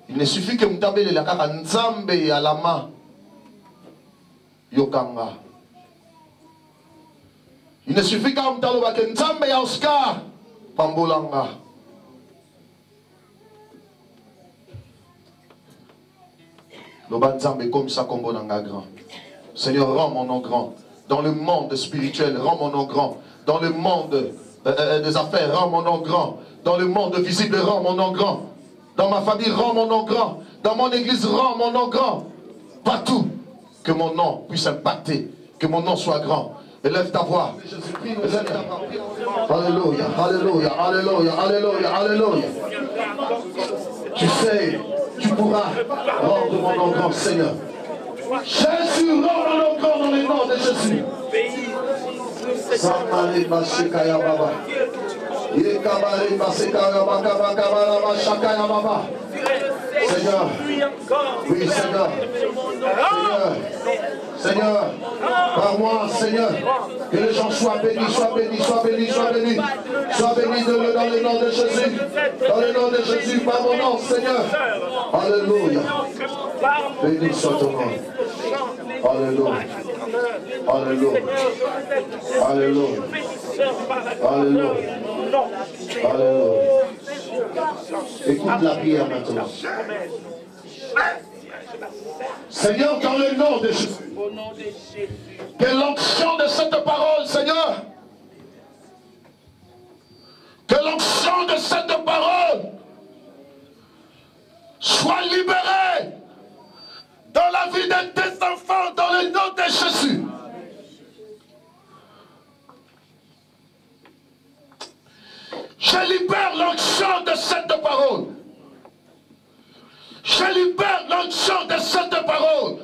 Il ne suffit que Mtabele la kaka nzambe ya lama yokanga. Il ne suffit que Mtaloba que nzambe ya Oscar pambolanga. Loba nzambe comme ça comme bonanga grand. Seigneur, rends mon nom grand. Dans le monde spirituel, rends mon nom grand. Dans le monde des affaires, rends mon nom grand. Dans le monde visible, rends mon nom grand. Dans ma famille, rends mon nom grand. Dans mon église, rends mon nom grand. Partout, que mon nom puisse impacter. Que mon nom soit grand. Élève ta voix. Alléluia, alléluia, alléluia, alléluia, alléluia. Tu sais, tu pourras rendre mon nom grand, Seigneur. Jésus, rends mon nom grand dans les noms de Jésus. Seigneur, oui Seigneur, Seigneur, par moi Seigneur, que les gens soient bénis, soient bénis, soient bénis, soient bénis, soient bénis dans le nom de Jésus, dans le nom de Jésus, par mon nom Seigneur, alléluia, béni soit ton nom, alléluia, alléluia, alléluia, alléluia, alléluia. Écoute la prière maintenant. Seigneur, dans le nom de Jésus, que l'onction de cette parole, Seigneur, que l'onction de cette parole soit libérée dans la vie de tes enfants, dans le nom de Jésus. Je libère l'onction de cette parole. Je libère l'onction de cette parole.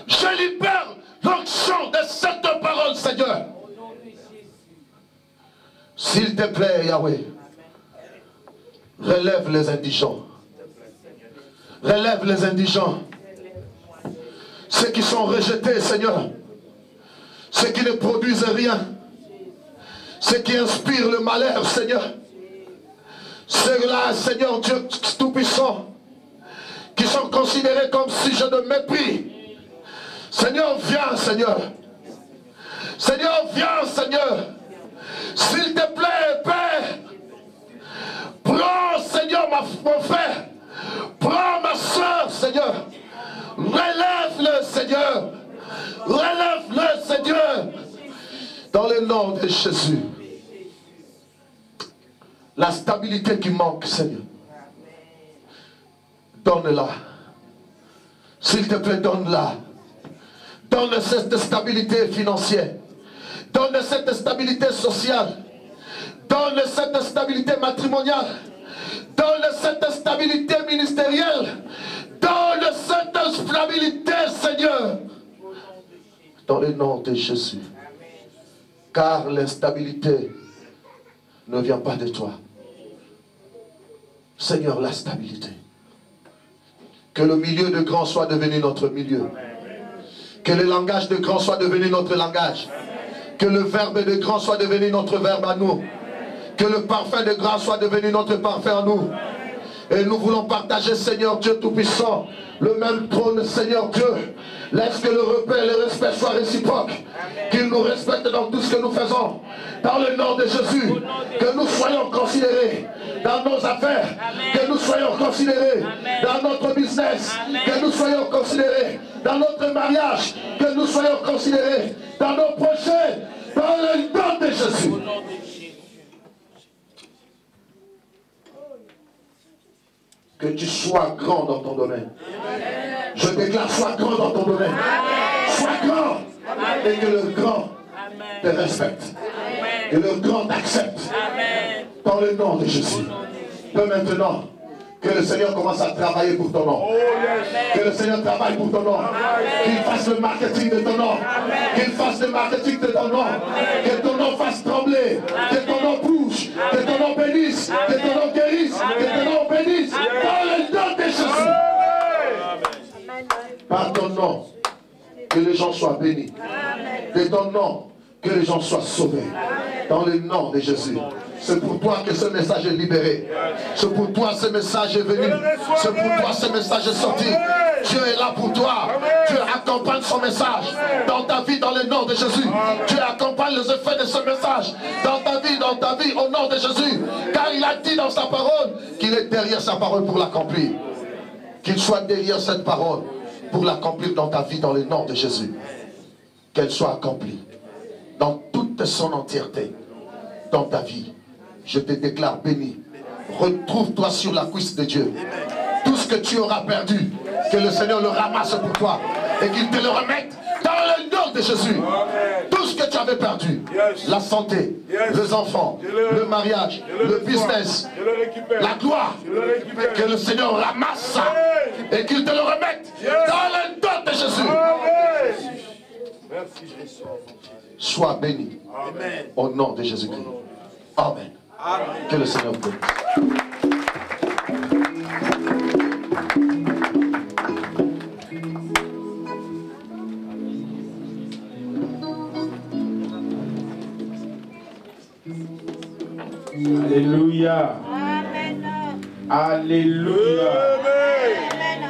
Je libère l'onction de cette parole, Seigneur. S'il te plaît, Yahweh, relève les indigents. Relève les indigents. Ceux qui sont rejetés, Seigneur. Ceux qui ne produisent rien. Ceux qui inspirent le malheur, Seigneur. Ceux-là, Seigneur Dieu Tout-Puissant, qui sont considérés comme sujets de mépris. Seigneur, viens, Seigneur. Seigneur, viens, Seigneur. S'il te plaît, Père, prends, Seigneur, mon frère. Prends ma soeur, Seigneur. Relève-le, Seigneur. Relève-le, Seigneur. Dans le nom de Jésus. La stabilité qui manque, Seigneur. Donne-la. S'il te plaît, donne-la. Donne cette stabilité financière. Donne cette stabilité sociale. Donne cette stabilité matrimoniale. Donne cette stabilité ministérielle. Donne cette stabilité, Seigneur. Dans le nom de Jésus. Car l'instabilité ne vient pas de toi. Seigneur, la stabilité. Que le milieu de grand soit devenu notre milieu. Que le langage de grand soit devenu notre langage. Que le verbe de grand soit devenu notre verbe à nous. Que le parfum de grand soit devenu notre parfum à nous. Et nous voulons partager, Seigneur Dieu Tout-Puissant, le même trône, Seigneur Dieu. Laisse que le repère et le respect soient réciproques. Qu'il nous respecte dans tout ce que nous faisons. Dans le nom de Jésus. Que nous soyons considérés dans nos affaires. Que nous soyons considérés dans notre business. Que nous soyons considérés dans notre mariage. Que nous soyons considérés dans nos projets. Dans le nom de Jésus. Que tu sois grand dans ton domaine. Amen. Je déclare, sois grand dans ton domaine. Amen. Sois grand. Amen. Et que le grand te respecte. Amen. Que le grand t'accepte. Dans le nom de Jésus. Que maintenant, que le Seigneur commence à travailler pour ton nom. Que le Seigneur travaille pour ton nom. Qu'il fasse le marketing de ton nom. Qu'il fasse le marketing de ton nom. Que ton nom fasse trembler. Que ton nom bouge. Que ton nom bénisse. Que ton nom guérisse. Que ton nom bénisse. Dans le nom de Jésus. Par ton nom, que les gens soient bénis. De ton nom, que les gens soient sauvés. Dans le nom de Jésus. C'est pour toi que ce message est libéré. C'est pour toi ce message est venu. C'est pour toi ce message est sorti. Dieu est là pour toi. Dieu accompagne son message dans ta vie, dans le nom de Jésus. Dieu accompagne les effets de ce message dans ta vie, au nom de Jésus. Car il a dit dans sa parole qu'il est derrière sa parole pour l'accomplir. Qu'il soit derrière cette parole pour l'accomplir dans ta vie, dans le nom de Jésus. Qu'elle soit accomplie dans toute son entièreté dans ta vie. Je te déclare béni. Retrouve-toi sur la cuisse de Dieu. Tout ce que tu auras perdu, que le Seigneur le ramasse pour toi et qu'il te le remette dans le nom de Jésus. Tout ce que tu avais perdu, la santé, les enfants, le mariage, le business, la gloire, que le Seigneur ramasse ça et qu'il te le remette dans le nom de Jésus. Sois béni au nom de Jésus-Christ. Amen. Que le Seigneur bénisse. Alléluia. Amen. Alléluia. Amen.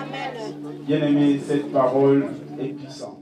Bien-aimé, cette parole est puissante.